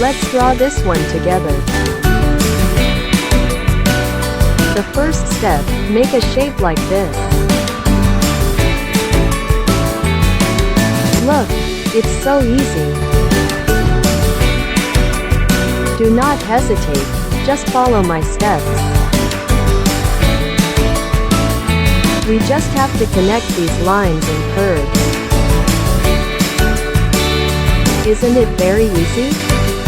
Let's draw this one together. The first step, make a shape like this. Look, it's so easy. Do not hesitate, just follow my steps. We just have to connect these lines and curves. Isn't it very easy?